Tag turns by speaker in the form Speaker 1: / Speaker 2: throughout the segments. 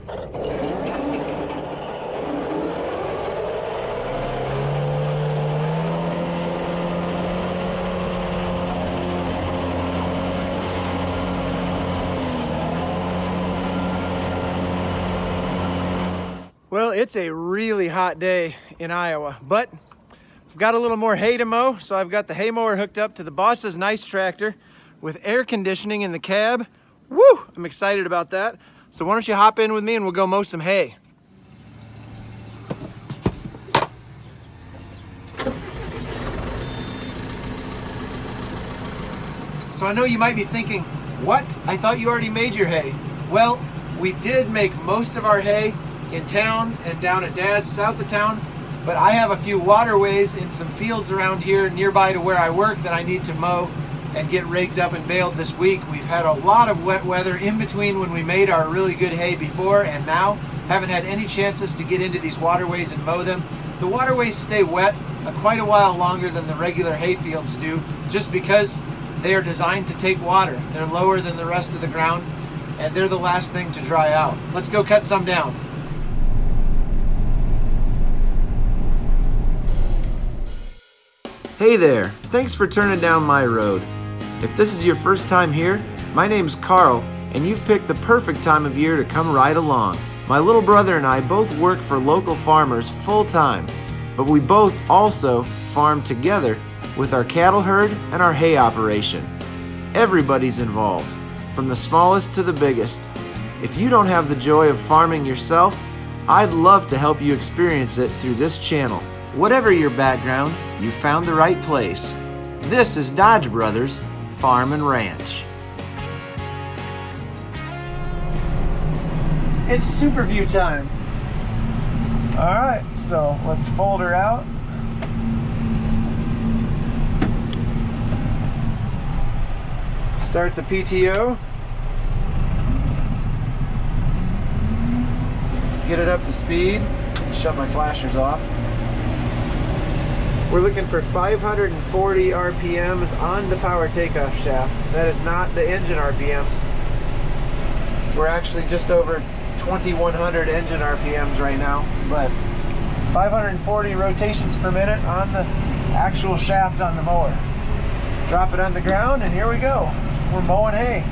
Speaker 1: Well, it's a really hot day in Iowa, but I've got a little more hay to mow, so I've got the hay mower hooked up to the boss's nice tractor with air conditioning in the cab. Woo! I'm excited about that. So why don't you hop in with me and we'll go mow some hay. So I know you might be thinking, what? I thought you already made your hay. Well, we did make most of our hay in town and down at Dad's south of town, but I have a few waterways in some fields around here nearby to where I work that I need to mow and get rigged up and baled this week. We've had a lot of wet weather in between when we made our really good hay before and now. Haven't had any chances to get into these waterways and mow them. The waterways stay wet quite a while longer than the regular hay fields do, just because they are designed to take water. They're lower than the rest of the ground and they're the last thing to dry out. Let's go cut some down.
Speaker 2: Hey there, thanks for turning down my road. If this is your first time here, my name's Carl, and you've picked the perfect time of year to come ride along. My little brother and I both work for local farmers full time, but we both also farm together with our cattle herd and our hay operation. Everybody's involved, from the smallest to the biggest. If you don't have the joy of farming yourself, I'd love to help you experience it through this channel. Whatever your background, you found the right place. This is Dodge Brothers Farm and Ranch.
Speaker 1: It's super view time. All right, so let's fold her out. Start the PTO. Get it up to speed. Shut my flashers off. We're looking for 540 RPMs on the power takeoff shaft. That is not the engine RPMs. We're actually just over 2,100 engine RPMs right now, but 540 rotations per minute on the actual shaft on the mower. Drop it on the ground and here we go. We're mowing hay.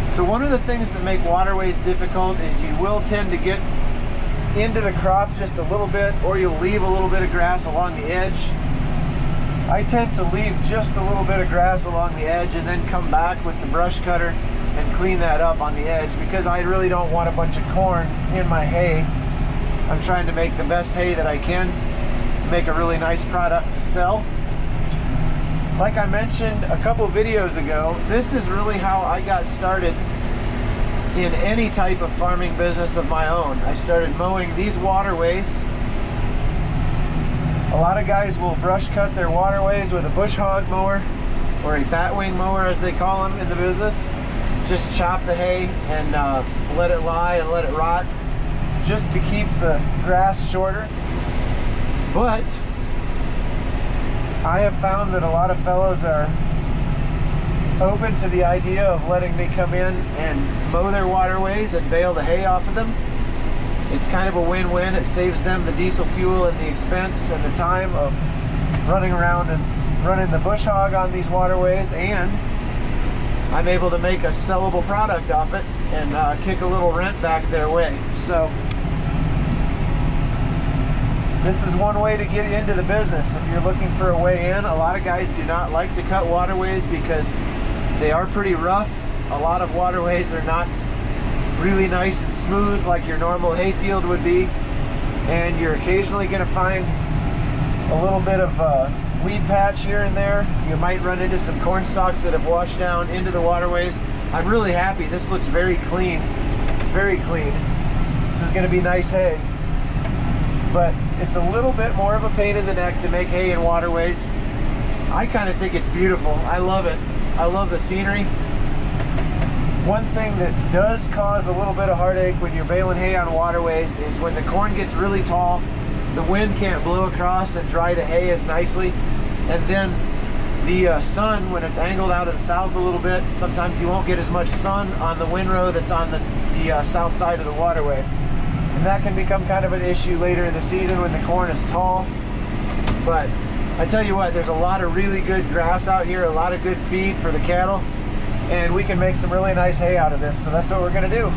Speaker 1: So one of the things that make waterways difficult is you will tend to get into the crop just a little bit, or you'll leave a little bit of grass along the edge. I tend to leave just a little bit of grass along the edge and then come back with the brush cutter and clean that up on the edge, because I really don't want a bunch of corn in my hay. I'm trying to make the best hay that I can, make a really nice product to sell. Like I mentioned a couple videos ago, this is really how I got started in any type of farming business of my own. I started mowing these waterways. A lot of guys will brush cut their waterways with a bush hog mower, or a batwing mower as they call them in the business. Just chop the hay and let it lie and let it rot, just to keep the grass shorter. But I have found that a lot of fellows are open to the idea of letting me come in and mow their waterways and bale the hay off of them. It's kind of a win-win. It saves them the diesel fuel and the expense and the time of running around and running the bush hog on these waterways, and I'm able to make a sellable product off it and kick a little rent back their way. So this is one way to get into the business. If you're looking for a way in, a lot of guys do not like to cut waterways because they are pretty rough. A lot of waterways are not really nice and smooth like your normal hayfield would be, and you're occasionally going to find a little bit of weed patch here and there. You might run into some corn stalks that have washed down into the waterways. I'm really happy. This looks very clean, very clean. This is going to be nice hay. But it's a little bit more of a pain in the neck to make hay in waterways. I kind of think it's beautiful. I love it. I love the scenery. One thing that does cause a little bit of heartache when you're baling hay on waterways is when the corn gets really tall, the wind can't blow across and dry the hay as nicely, and then the sun, when it's angled out of the south a little bit, sometimes you won't get as much sun on the windrow that's on the south side of the waterway. And that can become kind of an issue later in the season when the corn is tall. But I tell you what, there's a lot of really good grass out here, a lot of good feed for the cattle, and we can make some really nice hay out of this, so that's what we're gonna do.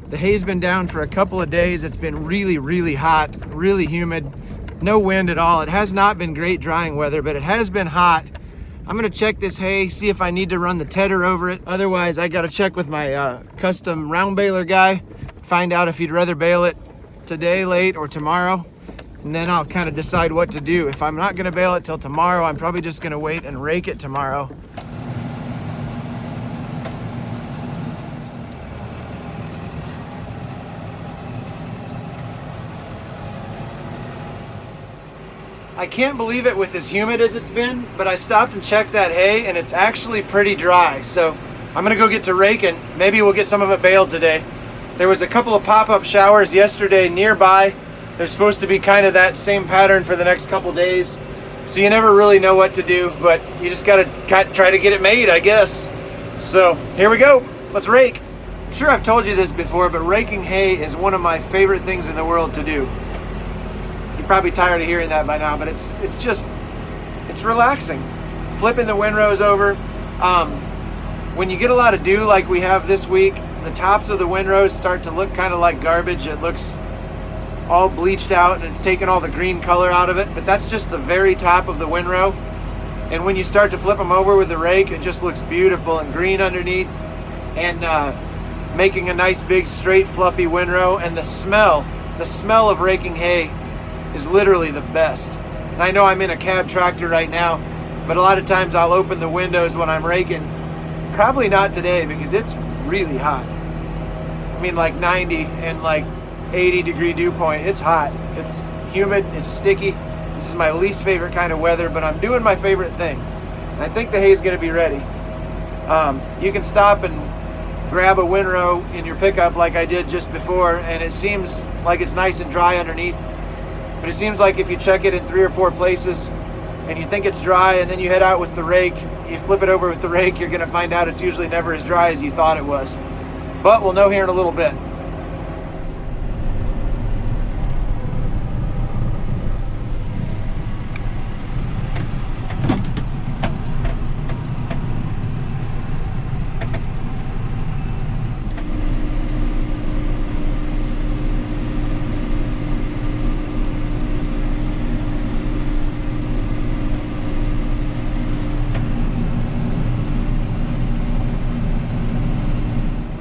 Speaker 1: The hay's been down for a couple of days. It's been really, really hot, really humid, no wind at all. It has not been great drying weather, but it has been hot. I'm gonna check this hay, see if I need to run the tedder over it. Otherwise, I gotta check with my custom round baler guy, find out if he'd rather bale it today, late, or tomorrow. And then I'll kind of decide what to do. If I'm not gonna bale it till tomorrow, I'm probably just gonna wait and rake it tomorrow. I can't believe it with as humid as it's been, but I stopped and checked that hay and it's actually pretty dry. So I'm gonna go get to raking. Maybe we'll get some of it baled today. There was a couple of pop-up showers yesterday nearby. There's supposed to be kind of that same pattern for the next couple days. So you never really know what to do, but you just gotta try to get it made, I guess. So here we go, let's rake. I'm sure I've told you this before, but raking hay is one of my favorite things in the world to do. Probably tired of hearing that by now, but it's relaxing. Flipping the windrows over. When you get a lot of dew like we have this week, the tops of the windrows start to look kind of like garbage. It looks all bleached out and it's taken all the green color out of it, but that's just the very top of the windrow. And when you start to flip them over with the rake, it just looks beautiful and green underneath, and making a nice big straight fluffy windrow. And the smell of raking hay is literally the best. And I know I'm in a cab tractor right now, but a lot of times I'll open the windows when I'm raking. Probably not today because it's really hot. I mean, like 90 and like 80-degree dew point. It's hot. It's humid. It's sticky. This is my least favorite kind of weather, but I'm doing my favorite thing. And I think the hay's going to be ready. You can stop and grab a windrow in your pickup like I did just before, and it seems like it's nice and dry underneath. But it seems like if you check it in 3 or 4 places and you think it's dry and then you head out with the rake, you flip it over with the rake, you're gonna find out it's usually never as dry as you thought it was. But we'll know here in a little bit.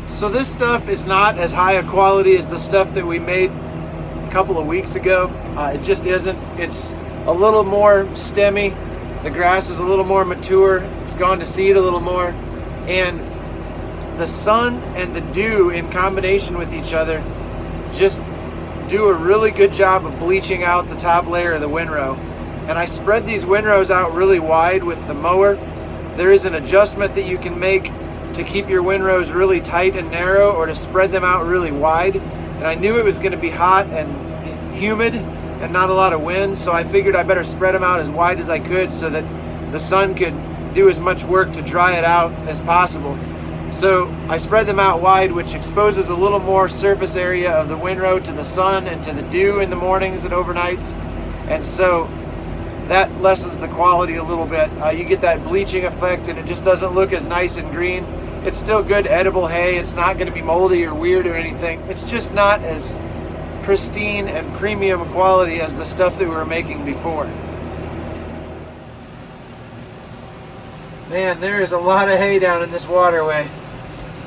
Speaker 1: So this stuff is not as high a quality as the stuff that we made a couple of weeks ago. It just isn't. It's a little more stemmy. The grass is a little more mature. It's gone to seed a little more. And the sun and the dew in combination with each other just do a really good job of bleaching out the top layer of the windrow. And I spread these windrows out really wide with the mower. There is an adjustment that you can make to keep your windrows really tight and narrow, or to spread them out really wide. And I knew it was going to be hot and humid and not a lot of wind, so I figured I better spread them out as wide as I could so that the sun could do as much work to dry it out as possible. So I spread them out wide, which exposes a little more surface area of the windrow to the sun and to the dew in the mornings and overnights, and so that lessens the quality a little bit. You get that bleaching effect and it just doesn't look as nice and green. It's still good edible hay. It's not going to be moldy or weird or anything. It's just not as pristine and premium quality as the stuff that we were making before. Man, there is a lot of hay down in this waterway.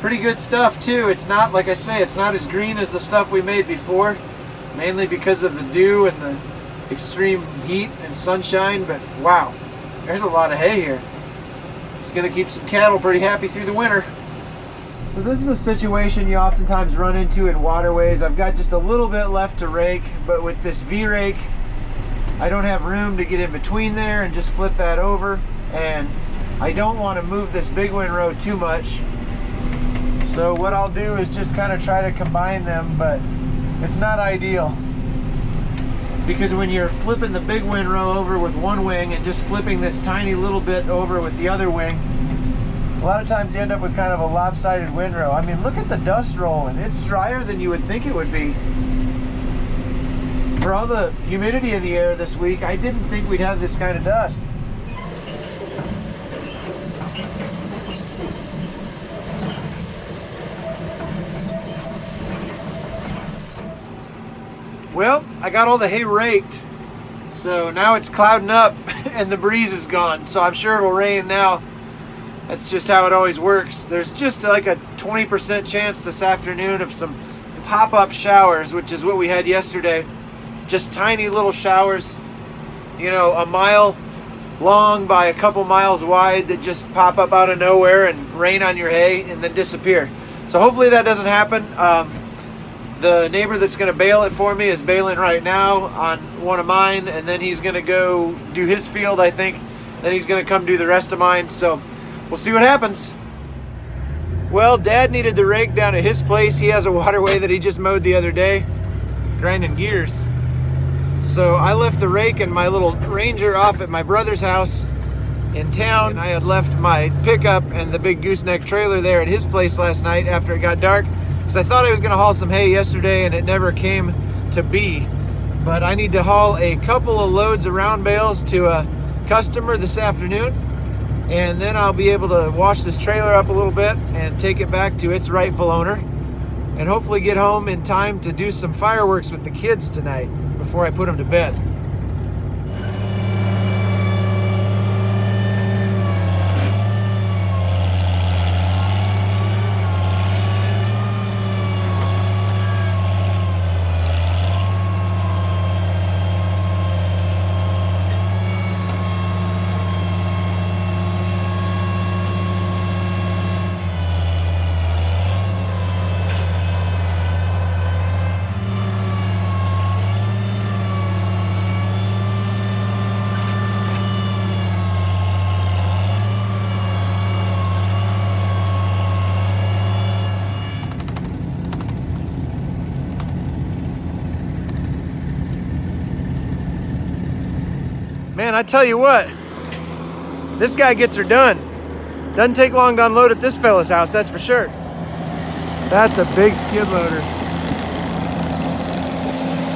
Speaker 1: Pretty good stuff too. It's not, like I say, it's not as green as the stuff we made before, mainly because of the dew and the extreme heat and sunshine, but wow, there's a lot of hay here. It's gonna keep some cattle pretty happy through the winter. So this is a situation you oftentimes run into in waterways. I've got just a little bit left to rake, but with this V-rake, I don't have room to get in between there and just flip that over, and I don't want to move this big windrow too much. So what I'll do is just kind of try to combine them, but it's not ideal. Because when you're flipping the big windrow over with one wing and just flipping this tiny little bit over with the other wing, a lot of times you end up with kind of a lopsided windrow. I mean, look at the dust rolling. It's drier than you would think it would be. For all the humidity in the air this week, I didn't think we'd have this kind of dust. Well, I got all the hay raked, so now it's clouding up and the breeze is gone, so I'm sure it'll rain now. That's just how it always works. There's just like a 20% chance this afternoon of some pop-up showers, which is what we had yesterday. Just tiny little showers, you know, a mile long by a couple miles wide, that just pop up out of nowhere and rain on your hay and then disappear. So hopefully that doesn't happen. The neighbor that's going to bale it for me is baling right now on one of mine, and then he's going to go do his field, I think. Then he's going to come do the rest of mine, so we'll see what happens. Well, Dad needed the rake down at his place. He has a waterway that he just mowed the other day, grinding gears. So I left the rake and my little Ranger off at my brother's house in town. And I had left my pickup and the big gooseneck trailer there at his place last night after it got dark, because I thought I was going to haul some hay yesterday and it never came to be. But I need to haul a couple of loads of round bales to a customer this afternoon, and then I'll be able to wash this trailer up a little bit and take it back to its rightful owner, and hopefully get home in time to do some fireworks with the kids tonight before I put them to bed. Man, I tell you what, this guy gets her done. Doesn't take long to unload at this fella's house, that's for sure. That's a big skid loader.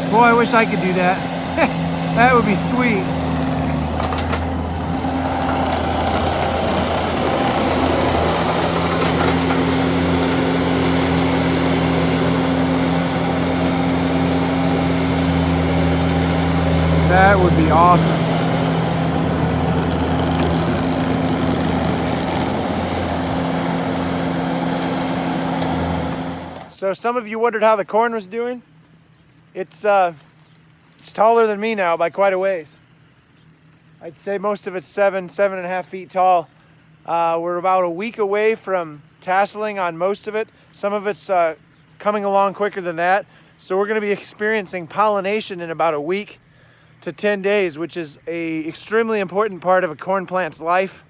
Speaker 1: Boy, I wish I could do that. That would be sweet. That would be awesome. So some of you wondered how the corn was doing. It's taller than me now by quite a ways. I'd say most of it's 7.5 feet tall. We're about a week away from tasseling on most of it. Some of it's coming along quicker than that. So we're going to be experiencing pollination in about a week to 10 days, which is a extremely important part of a corn plant's life.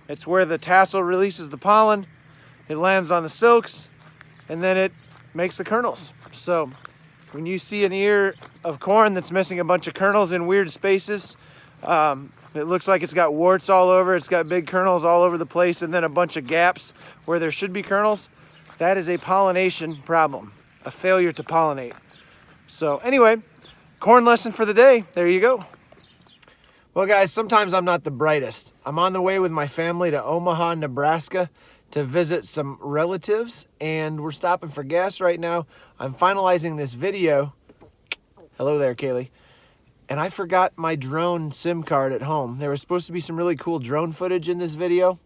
Speaker 1: It's where the tassel releases the pollen, it lands on the silks, and then it makes the kernels. So when you see an ear of corn that's missing a bunch of kernels in weird spaces, it looks like it's got warts all over, it's got big kernels all over the place, and then a bunch of gaps where there should be kernels, that is a pollination problem, a failure to pollinate. So anyway, corn lesson for the day, there you go. Well guys, sometimes I'm not the brightest. I'm on the way with my family to Omaha, Nebraska to visit some relatives, and we're stopping for gas right now. I'm finalizing this video. Hello there, Kaylee. And I forgot my drone SIM card at home. There was supposed to be some really cool drone footage in this video.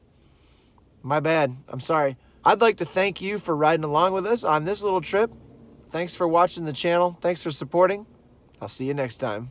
Speaker 1: My bad, I'm sorry. I'd like to thank you for riding along with us on this little trip.
Speaker 2: Thanks for watching the channel. Thanks for supporting. I'll see you next time.